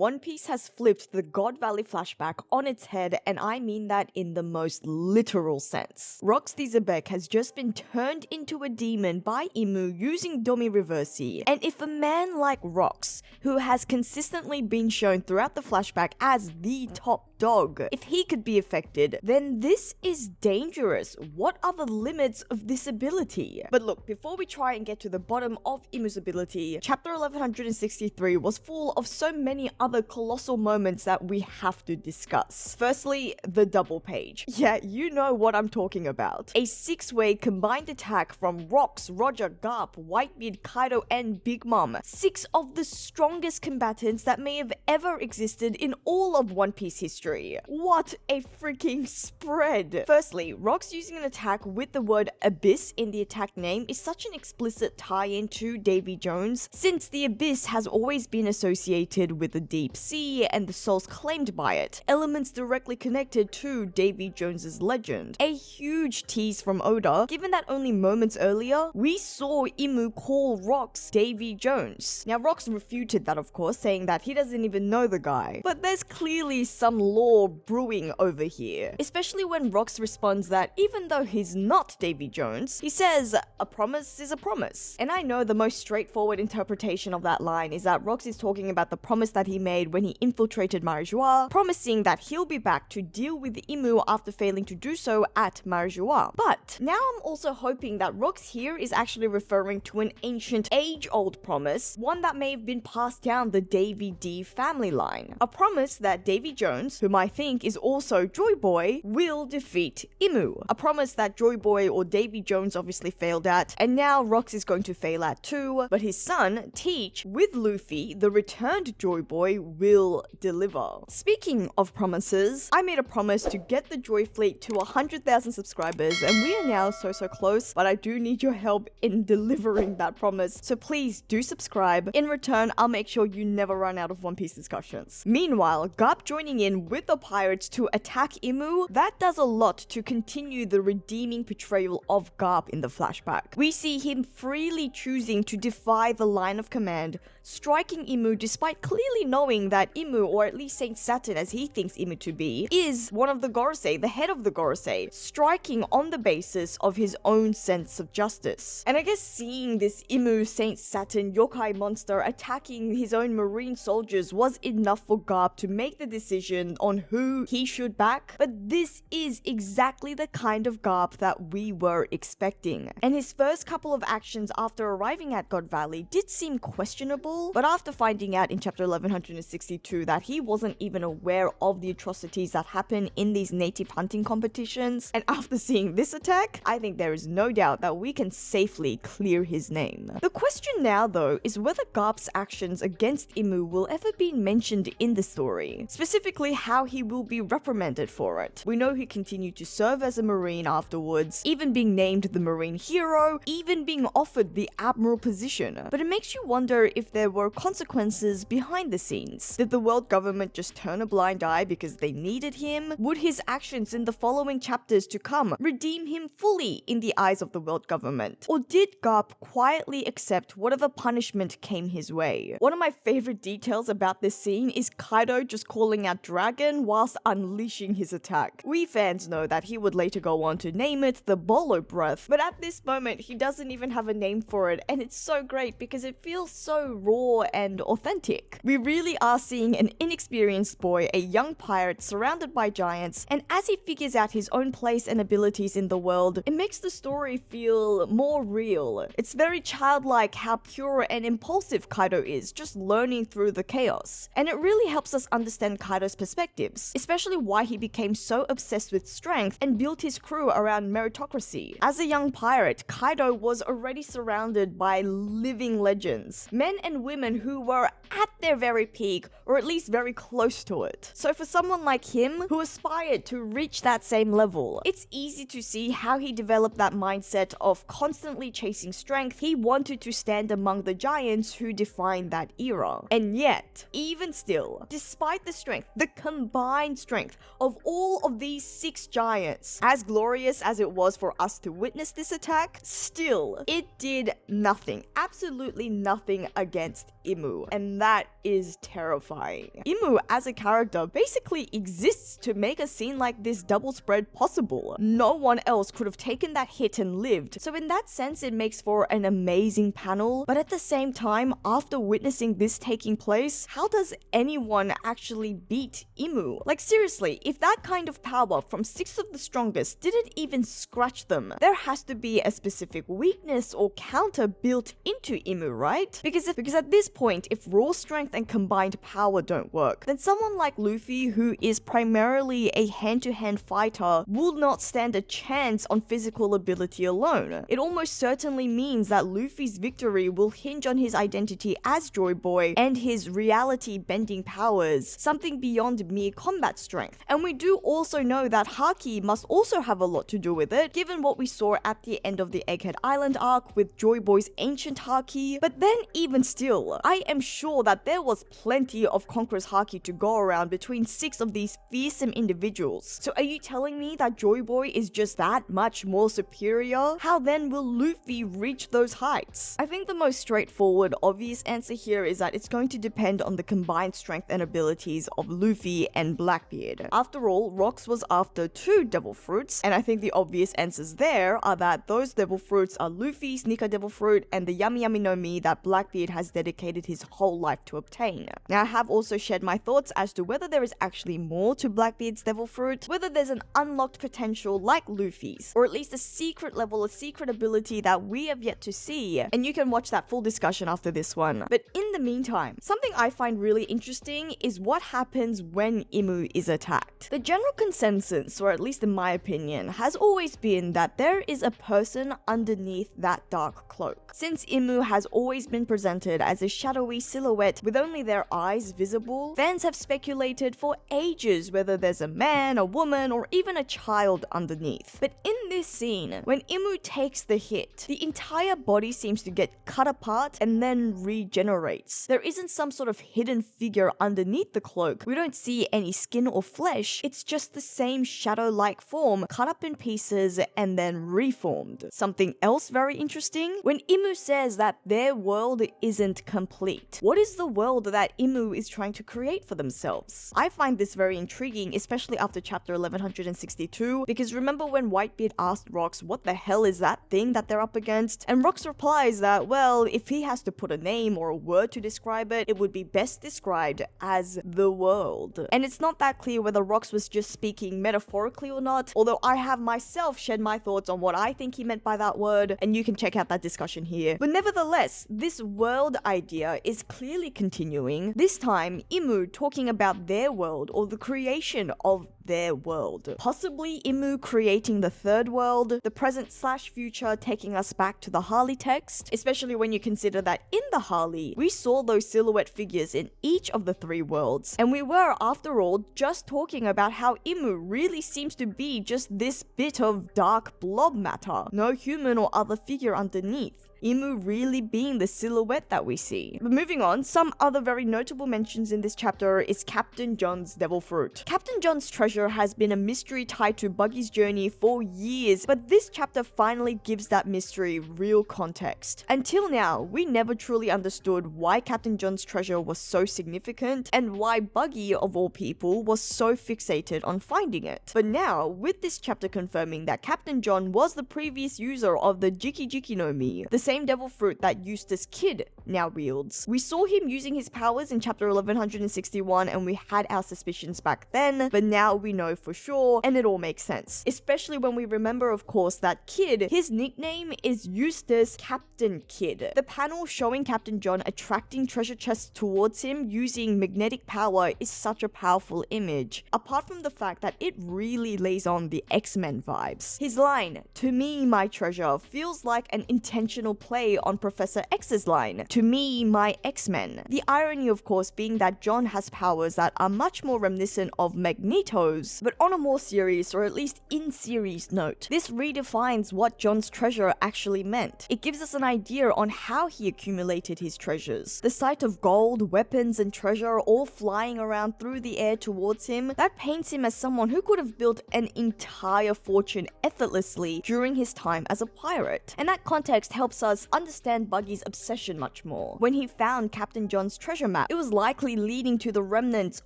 One Piece has flipped the God Valley flashback on its head, and I mean that in the most literal sense. Rox Dizabek has just been turned into a demon by Imu using Domi Reversi, and if a man like Rox, who has consistently been shown throughout the flashback as the top dog, if he could be affected, then this is dangerous. What are the limits of this ability? But look, before we try and get to the bottom of Imu's ability, chapter 1163 was full of so many other colossal moments that we have to discuss. Firstly, the double page. Yeah, you know what I'm talking about. A 6-way combined attack from Rox, Roger, Garp, Whitebeard, Kaido, and Big Mom. 6 of the strongest combatants that may have ever existed in all of One Piece history. What a freaking spread! Firstly, Rox using an attack with the word Abyss in the attack name is such an explicit tie-in to Davy Jones, since the Abyss has always been associated with the deep sea and the souls claimed by it, elements directly connected to Davy Jones's legend. A huge tease from Oda, given that only moments earlier, we saw Imu call Rox Davy Jones. Now, Rox refuted that, of course, saying that he doesn't even know the guy, but there's clearly some lore brewing over here, especially when Rox responds that even though he's not Davy Jones, he says a promise is a promise. And I know the most straightforward interpretation of that line is that Rox is talking about the promise that he made when he infiltrated Marijois, promising that he'll be back to deal with Imu after failing to do so at Marijois. But now I'm also hoping that Rox here is actually referring to an ancient age-old promise, one that may have been passed down the Davy D family line. A promise that Davy Jones, whom I think is also Joy Boy, will defeat Imu. A promise that Joy Boy or Davy Jones obviously failed at, and now Rox is going to fail at too, but his son, Teach, with Luffy, the returned Joy Boy, will deliver. Speaking of promises, I made a promise to get the JoyFleet to 100,000 subscribers, and we are now so close, but I do need your help in delivering that promise, so please do subscribe. In return, I'll make sure you never run out of One Piece discussions. Meanwhile, Garp joining in with the pirates to attack Imu, that does a lot to continue the redeeming portrayal of Garp in the flashback. We see him freely choosing to defy the line of command, striking Imu despite clearly knowing that Imu, or at least Saint Saturn as he thinks Imu to be, is one of the Gorosei, the head of the Gorosei, striking on the basis of his own sense of justice. And I guess seeing this Imu Saint Saturn yokai monster attacking his own marine soldiers was enough for Garp to make the decision on who he should back, but this is exactly the kind of Garp that we were expecting. And his first couple of actions after arriving at God Valley did seem questionable, but after finding out in chapter 1162 that he wasn't even aware of the atrocities that happen in these native hunting competitions, and after seeing this attack, I think there is no doubt that we can safely clear his name. The question now though is whether Garp's actions against Imu will ever be mentioned in the story, specifically how he will be reprimanded for it. We know he continued to serve as a Marine afterwards, even being named the Marine Hero, even being offered the Admiral position. But it makes you wonder if there were consequences behind the scenes. Did the world government just turn a blind eye because they needed him? Would his actions in the following chapters to come redeem him fully in the eyes of the world government? Or did Garp quietly accept whatever punishment came his way? One of my favorite details about this scene is Kaido just calling out Dragon whilst unleashing his attack. We fans know that he would later go on to name it the Bolo Breath, but at this moment he doesn't even have a name for it, and it's so great because it feels so raw and authentic. We really are seeing an inexperienced boy, a young pirate surrounded by giants, and as he figures out his own place and abilities in the world, it makes the story feel more real. It's very childlike how pure and impulsive Kaido is, just learning through the chaos. And it really helps us understand Kaido's perspectives, especially why he became so obsessed with strength and built his crew around meritocracy. As a young pirate, Kaido was already surrounded by living legends, men and women who were at their very peak, or at least very close to it. So for someone like him, who aspired to reach that same level, it's easy to see how he developed that mindset of constantly chasing strength. He wanted to stand among the giants who defined that era. And yet, even still, despite the strength, the combined strength of all of these 6 giants. As glorious as it was for us to witness this attack, still, it did nothing, absolutely nothing against Imu, and that is terrifying. Imu as a character basically exists to make a scene like this double spread possible. No one else could have taken that hit and lived, so in that sense it makes for an amazing panel, but at the same time, after witnessing this taking place, how does anyone actually beat Imu? Like seriously, if that kind of power from 6 of the strongest didn't even scratch them, there has to be a specific weakness or counter built into Imu, right? Because at this point, if raw strength and combined power don't work, then someone like Luffy, who is primarily a hand-to-hand fighter, will not stand a chance on physical ability alone. It almost certainly means that Luffy's victory will hinge on his identity as Joy Boy and his reality-bending powers, something beyond mere combat strength. And we do also know that Haki must also have a lot to do with it, given what we saw at the end of the Egghead Island arc with Joy Boy's ancient Haki. But then even still, I am sure that there was plenty of Conqueror's Haki to go around between 6 of these fearsome individuals. So are you telling me that Joy Boy is just that much more superior? How then will Luffy reach those heights? I think the most straightforward, obvious answer here is that it's going to depend on the combined strength and abilities of Luffy and Blackbeard. After all, Rox was after 2 devil fruits, and I think the obvious answers there are that those devil fruits are Luffy's Nika devil fruit and the Yami Yami no Mi that Blackbeard has dedicated his whole life to obtain. Now I have also shared my thoughts as to whether there is actually more to Blackbeard's devil fruit, whether there's an unlocked potential like Luffy's, or at least a secret level, a secret ability that we have yet to see, and you can watch that full discussion after this one. But in the meantime, something I find really interesting is what happens when Imu is attacked. The general consensus, or at least in my opinion, has always been that there is a person underneath that dark cloak. Since Imu has always been presented as a shadowy silhouette with only their eyes visible, fans have speculated for ages whether there's a man, a woman, or even a child underneath. But in this scene, when Imu takes the hit, the entire body seems to get cut apart and then regenerates. There isn't some sort of hidden figure underneath the cloak. We don't see any skin or flesh. It's just the same shadow-like form cut up in pieces and then reformed. Something else very interesting, when Imu says that their world isn't complete, what is the world that Imu is trying to create for themselves? I find this very intriguing, especially after chapter 1162, because remember when Whitebeard asked Rox what the hell is that thing that they're up against? And Rox replies that, well, if he has to put a name or a word to describe it, it would be best described as the world. And it's not that clear whether Rox was just speaking metaphorically or not, although I have myself shared my thoughts on what I think he meant by that word, and you can check out that discussion here. But nevertheless, this world idea is clearly continuing, this time Imu talking about their world or the creation of their world. Possibly Imu creating the 3rd world, the present/future taking us back to the Harley text, especially when you consider that in the Harley, we saw those silhouette figures in each of the 3 worlds, and we were, after all, just talking about how Imu really seems to be just this bit of dark blob matter, no human or other figure underneath. Imu really being the silhouette that we see. But moving on, some other very notable mentions in this chapter is Captain John's Devil Fruit. Captain John's treasure has been a mystery tied to Buggy's journey for years, but this chapter finally gives that mystery real context. Until now, we never truly understood why Captain John's treasure was so significant and why Buggy, of all people, was so fixated on finding it. But now, with this chapter confirming that Captain John was the previous user of the Jiki Jiki no Mi, the same devil fruit that Eustace Kid now wields. We saw him using his powers in chapter 1161 and we had our suspicions back then, but now we know for sure and it all makes sense. Especially when we remember, of course, that Kid, his nickname is Eustace Captain Kid. The panel showing Captain John attracting treasure chests towards him using magnetic power is such a powerful image, apart from the fact that it really lays on the X-Men vibes. His line, "To me, my treasure," feels like an intentional play on Professor X's line, "To me, my X-Men." The irony, of course, being that John has powers that are much more reminiscent of Magneto's, but on a more serious, or at least in-series note. This redefines what John's treasure actually meant. It gives us an idea on how he accumulated his treasures. The sight of gold, weapons, and treasure all flying around through the air towards him, that paints him as someone who could have built an entire fortune effortlessly during his time as a pirate. And that context helps us understand Buggy's obsession much more. When he found Captain John's treasure map, it was likely leading to the remnants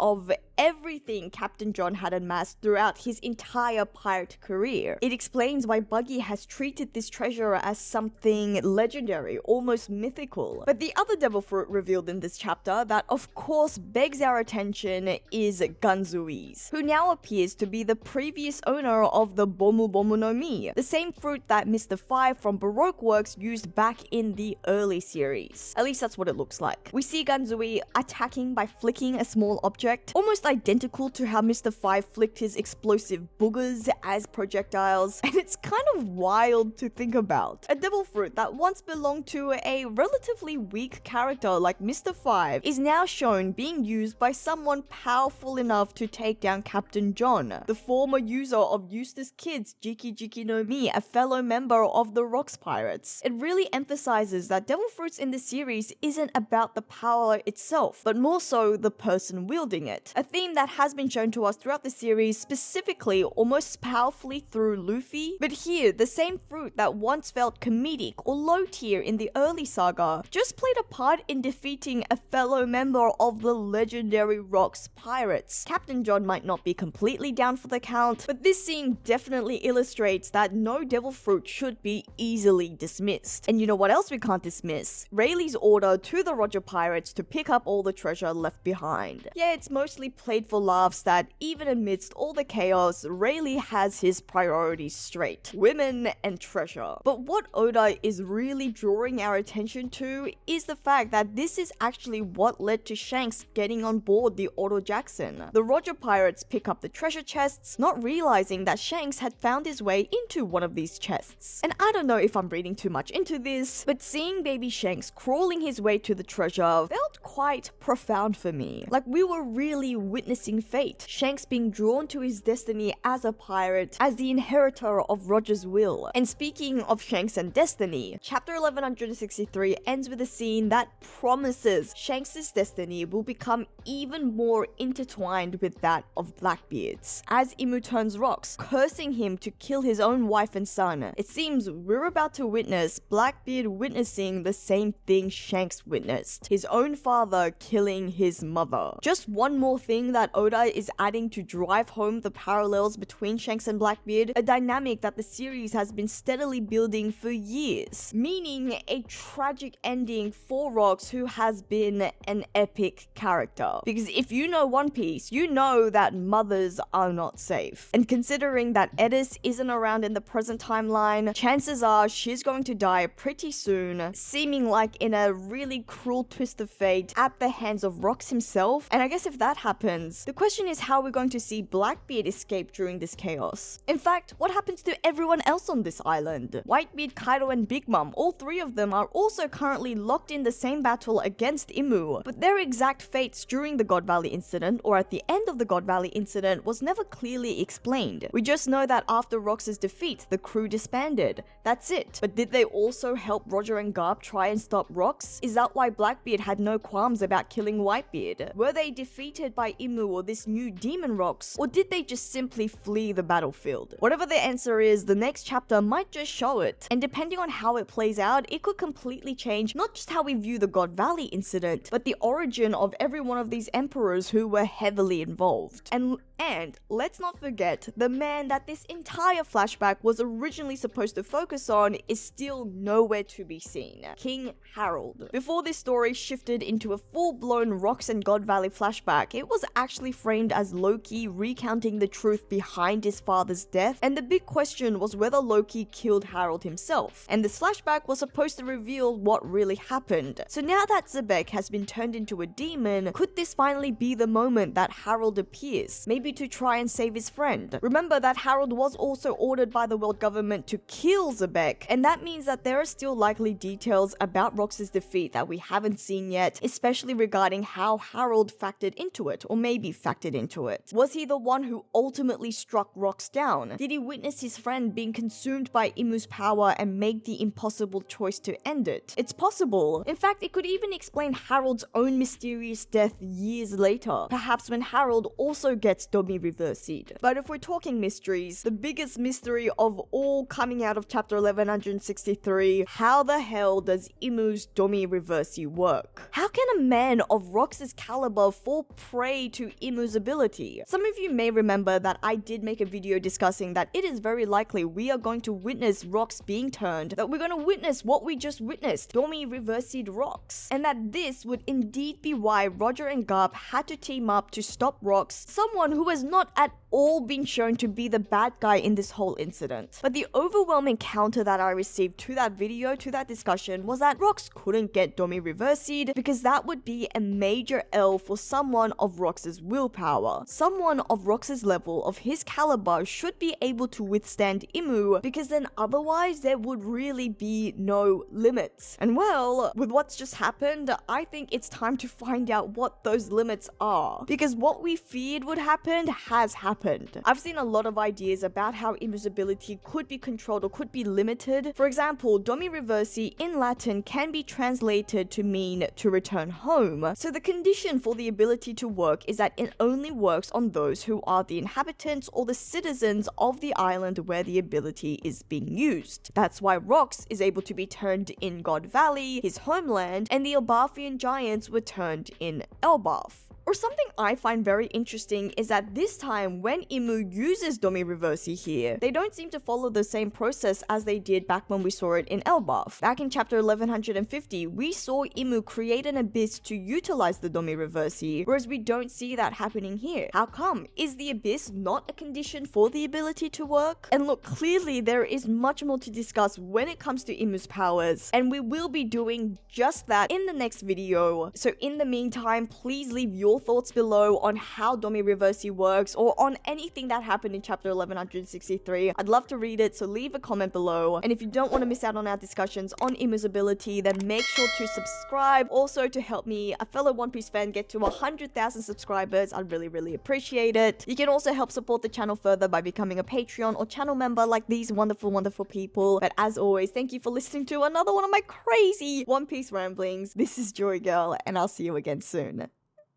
of everything Captain John had amassed throughout his entire pirate career. It explains why Buggy has treated this treasure as something legendary, almost mythical. But the other devil fruit revealed in this chapter that of course begs our attention is Ganzui's, who now appears to be the previous owner of the Bomu Bomu no Mi, the same fruit that Mr. 5 from Baroque Works used back in the early series. At least that's what it looks like. We see Ganzui attacking by flicking a small object, almost identical to how Mr. 5 flicked his explosive boogers as projectiles, and it's kind of wild to think about. A devil fruit that once belonged to a relatively weak character like Mr. 5 is now shown being used by someone powerful enough to take down Captain John, the former user of Eustace Kid's Jiki Jiki no Mi, a fellow member of the Rocks Pirates. It really emphasizes that devil fruits in the series isn't about the power itself, but more so the person wielding it. A theme that has been shown to us throughout the series, specifically almost powerfully through Luffy. But here, the same fruit that once felt comedic or low tier in the early saga just played a part in defeating a fellow member of the legendary Rocks Pirates. Captain John might not be completely down for the count, but this scene definitely illustrates that no devil fruit should be easily dismissed. And you know what else we can't dismiss? Rayleigh's order to the Roger Pirates to pick up all the treasure left behind. Yeah, it's mostly played for laughs that even amidst all the chaos, Rayleigh has his priorities straight: women and treasure. But what Oda is really drawing our attention to is the fact that this is actually what led to Shanks getting on board the Otto Jackson. The Roger Pirates pick up the treasure chests, not realizing that Shanks had found his way into one of these chests. And I don't know if I'm reading too much into this, but seeing baby Shanks crawling his way to the treasure felt quite profound for me. Like we were really witnessing fate. Shanks being drawn to his destiny as a pirate, as the inheritor of Roger's will. And speaking of Shanks and destiny, chapter 1163 ends with a scene that promises Shanks' destiny will become even more intertwined with that of Blackbeard's. As Imu turns rocks, cursing him to kill his own wife and son, it seems we're about to witness Blackbeard witnessing the same thing Shanks witnessed: his own father killing his mother. Just one more thing that Oda is adding to drive home the parallels between Shanks and Blackbeard, a dynamic that the series has been steadily building for years, meaning a tragic ending for Rocks, who has been an epic character. Because if you know One Piece, you know that mothers are not safe. And considering that Edis isn't around in the present timeline, chances are she's going to die pretty soon, seeming like in a really cruel twist of fate at the hands of Rocks himself. And I guess if that happens, the question is how we're going to see Blackbeard escape during this chaos. In fact, what happens to everyone else on this island? Whitebeard, Kaido, and Big Mom, all three of them are also currently locked in the same battle against Imu, but their exact fates during the God Valley incident or at the end of the God Valley incident was never clearly explained. We just know that after Rocks' defeat, the crew disbanded. That's it. But did they also help Roger and Garp try and stop Rocks? Is that why Blackbeard had no qualms about killing Whitebeard? Were they defeated by Imu or this new demon Rocks, or did they just simply flee the battlefield? Whatever the answer is, the next chapter might just show it, and depending on how it plays out, it could completely change not just how we view the God Valley incident, but the origin of every one of these emperors who were heavily involved. And let's not forget, the man that this entire flashback was originally supposed to focus on is still nowhere to be seen: King Harold. Before this story shifted into a full-blown Rocks and God Valley flashback, it was was actually framed as Loki recounting the truth behind his father's death, and the big question was whether Loki killed Harold himself, and this flashback was supposed to reveal what really happened. So now that Zebek has been turned into a demon, could this finally be the moment that Harold appears, maybe to try and save his friend? Remember that Harold was also ordered by the world government to kill Zebek, and that means that there are still likely details about Rox's defeat that we haven't seen yet, especially regarding how Harold factored into it, or maybe factored into it. Was he the one who ultimately struck Rox down? Did he witness his friend being consumed by Imu's power and make the impossible choice to end it? It's possible. In fact, it could even explain Harold's own mysterious death years later, perhaps when Harold also gets Domi reversied. But if we're talking mysteries, the biggest mystery of all coming out of chapter 1163, how the hell does Imu's Domi reversi work? How can a man of Rox's caliber fall prey to Imu's ability? Some of you may remember that I did make a video discussing that it is very likely we are going to witness Rox being turned, that we're going to witness what we just witnessed, Domi reversied Rox, and that this would indeed be why Roger and Garp had to team up to stop Rox, someone who has not at all been shown to be the bad guy in this whole incident. But the overwhelming counter that I received to that video, to that discussion, was that Rox couldn't get Domi reversied because that would be a major L for someone of Rox's willpower. Someone of Rox's level, of his caliber, should be able to withstand Imu, because then otherwise there would really be no limits. And well, with what's just happened, I think it's time to find out what those limits are, because what we feared would happen has happened. I've seen a lot of ideas about how Imu's ability could be controlled or could be limited. For example, Domi reversi in Latin can be translated to mean to return home. So the condition for the ability to work is that it only works on those who are the inhabitants or the citizens of the island where the ability is being used. That's why Rox is able to be turned in God Valley, his homeland, and the Elbathian giants were turned in Elbath. Or something I find very interesting is that this time when Imu uses Domi reversi here, they don't seem to follow the same process as they did back when we saw it in Elbath. Back in chapter 1150, we saw Imu create an abyss to utilize the Domi reversi, whereas we don't see that happening here. How come? Is the abyss not a condition for the ability to work? And look, clearly there is much more to discuss when it comes to Imu's powers, and we will be doing just that in the next video. So in the meantime, please leave your thoughts below on how Domi reversi works, or on anything that happened in chapter 1163. I'd love to read it, so leave a comment below. And if you don't want to miss out on our discussions on Imu's ability, then make sure to subscribe. Also, to help me, a fellow One Piece fan, get to 100,000 subscribers, I'd really appreciate it. You can also help support the channel further by becoming a Patreon or channel member like these wonderful people. But as always, thank you for listening to another one of my crazy One Piece ramblings. This is JoyGirl, and I'll see you again soon.